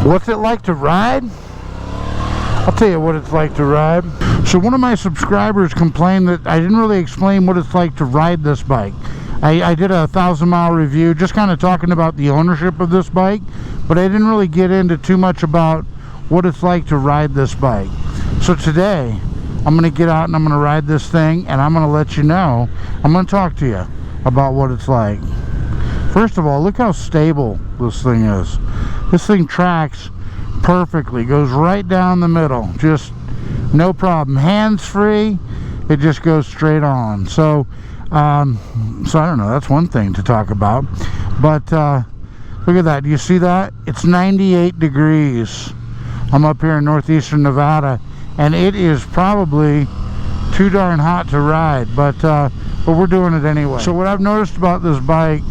What's it like to ride? I'll tell you what it's like to ride. So one of my subscribers complained that I didn't really explain what it's like to ride this bike. I did a 1,000-mile review just kind of talking about the ownership of this bike, but I didn't really get into too much about what it's like to ride this bike. So today I'm going to get out and I'm going to ride this thing, and I'm going to let you know, I'm going to talk to you about what it's like. First of all, look how stable this thing is. This thing tracks perfectly, goes right down the middle, just no problem, hands free, it just goes straight on. So I don't know, that's one thing to talk about. But look at that, do you see that? It's 98 degrees. I'm up here in northeastern Nevada, and it is probably too darn hot to ride, but we're doing it anyway. So what I've noticed about this bike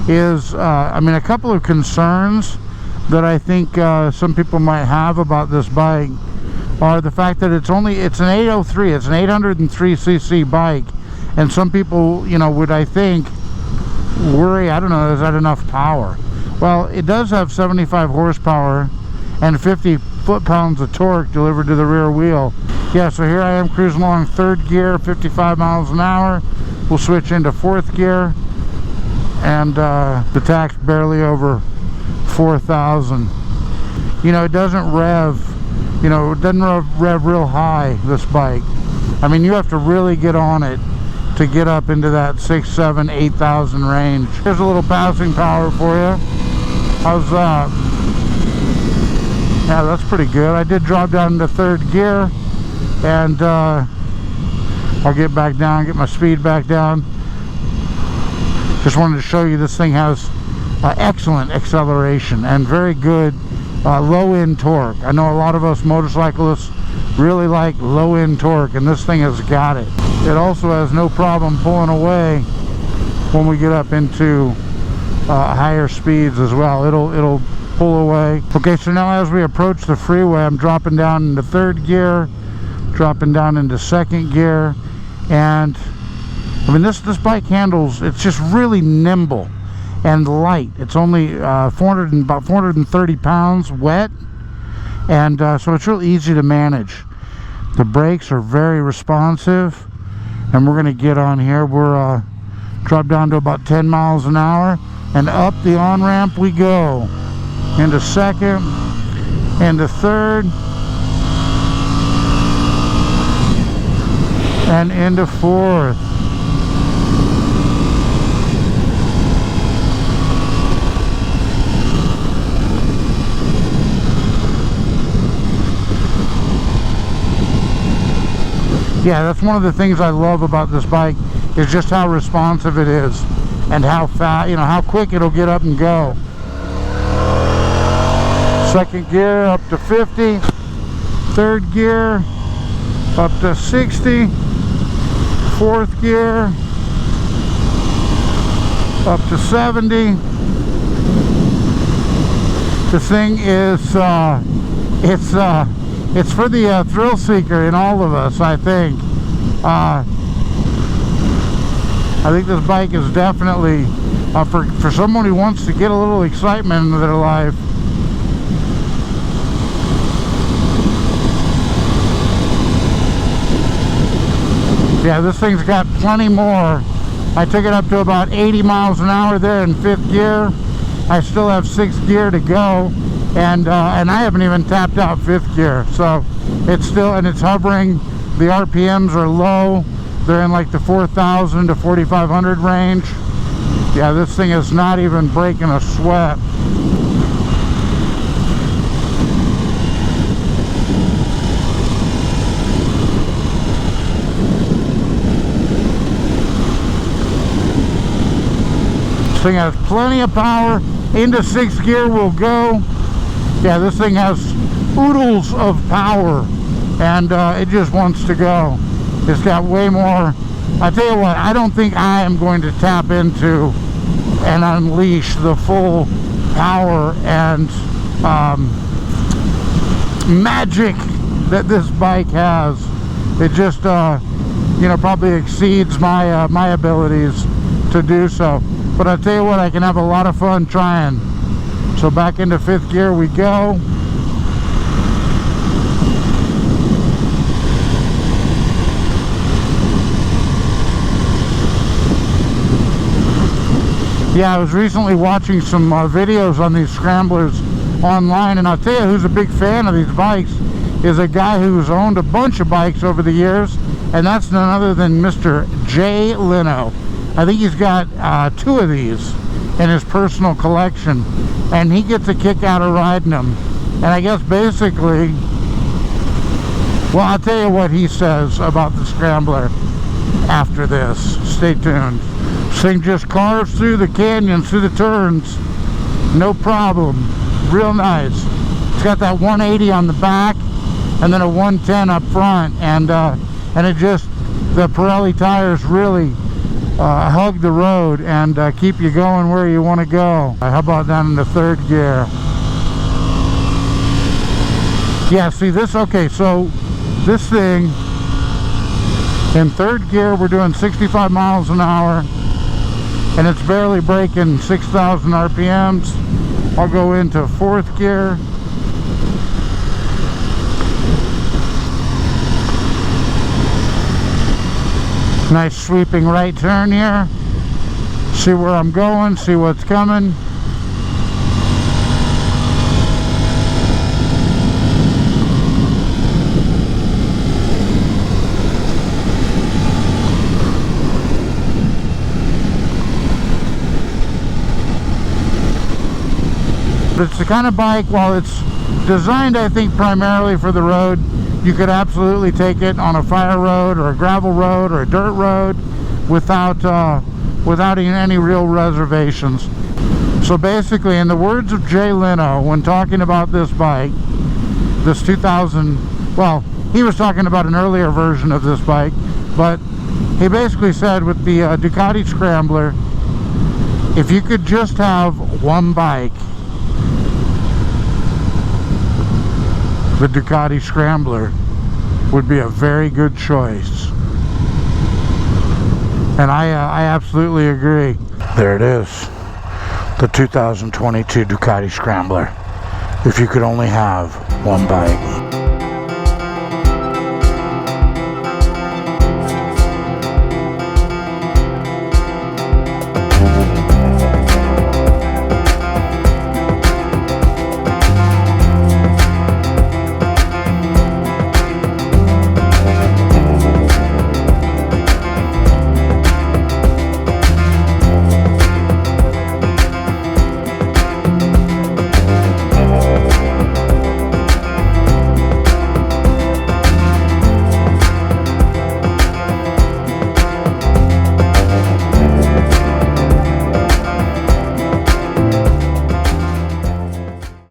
is I mean, a couple of concerns that I think some people might have about this bike are the fact that it's an 803, it's an 803cc bike, and some people, you know, would, I think, worry, I don't know, is that enough power? Well, it does have 75 horsepower and 50 foot-pounds of torque delivered to the rear wheel. Yeah, so here I am cruising along third gear, 55 miles an hour. We'll switch into fourth gear, and the tack's barely over 4,000. You know, it doesn't rev, you know, it doesn't rev real high, this bike. I mean, you have to really get on it to get up into that 6, 7, 8,000 range. Here's a little passing power for you. How's that? Yeah, that's pretty good. I did drop down into third gear, and I'll get back down, get my speed back down. Just wanted to show you this thing has excellent acceleration and very good low-end torque. I know a lot of us motorcyclists really like low-end torque, and this thing has got it. It also has no problem pulling away when we get up into higher speeds as well. It'll pull away. Okay, so now as we approach the freeway, I'm dropping down into third gear, dropping down into second gear, and I mean, this bike handles, it's just really nimble and light. It's only about 430 pounds wet, and so it's real easy to manage. The brakes are very responsive, and we're going to get on here. We're dropped down to about 10 miles an hour, and up the on-ramp we go. Into second, into third, and into fourth. Yeah, that's one of the things I love about this bike, is just how responsive it is and how fast, you know, how quick it'll get up and go. Second gear up to 50, third gear up to 60, fourth gear up to 70. The thing is, it's for the thrill seeker in all of us, I think. I think this bike is definitely for someone who wants to get a little excitement into their life. Yeah, this thing's got plenty more. I took it up to about 80 miles an hour there in fifth gear. I still have sixth gear to go, and I haven't even tapped out fifth gear. So it's still, and it's hovering. The RPMs are low. They're in like the 4,000 to 4,500 range. Yeah, this thing is not even breaking a sweat. This thing has plenty of power. Into sixth gear we'll go. Yeah, this thing has oodles of power, and it just wants to go. It's got way more. I tell you what, I don't think I am going to tap into and unleash the full power and magic that this bike has. It just you know, probably exceeds my my abilities to do so. But I tell you what, I can have a lot of fun trying. So back into 5th gear we go. Yeah, I was recently watching some videos on these scramblers online, and I'll tell you who's a big fan of these bikes is a guy who's owned a bunch of bikes over the years, and that's none other than Mr. Jay Leno. I think he's got 2 of these in his personal collection, and he gets a kick out of riding them. And I guess basically, well, I'll tell you what he says about the scrambler after this. Stay tuned. This thing just carves through the canyons, through the turns, no problem. Real nice. It's got that 180 on the back and then a 110 up front, and it just, the Pirelli tires really hug the road and keep you going where you want to go. How about down into 3rd gear? Yeah, see this, okay, so this thing in 3rd gear we're doing 65 miles an hour and it's barely breaking 6,000 RPMs. I'll go into 4th gear. Nice sweeping right turn here. See where I'm going, see what's coming. But it's the kind of bike, while it's designed, I think, primarily for the road, you could absolutely take it on a fire road or a gravel road or a dirt road without any real reservations. So basically, in the words of Jay Leno, when talking about this bike, this 2000, well, he was talking about an earlier version of this bike, but he basically said with the Ducati Scrambler, if you could just have one bike, the Ducati Scrambler would be a very good choice. And I absolutely agree. There it is, the 2022 Ducati Scrambler. If you could only have one bike.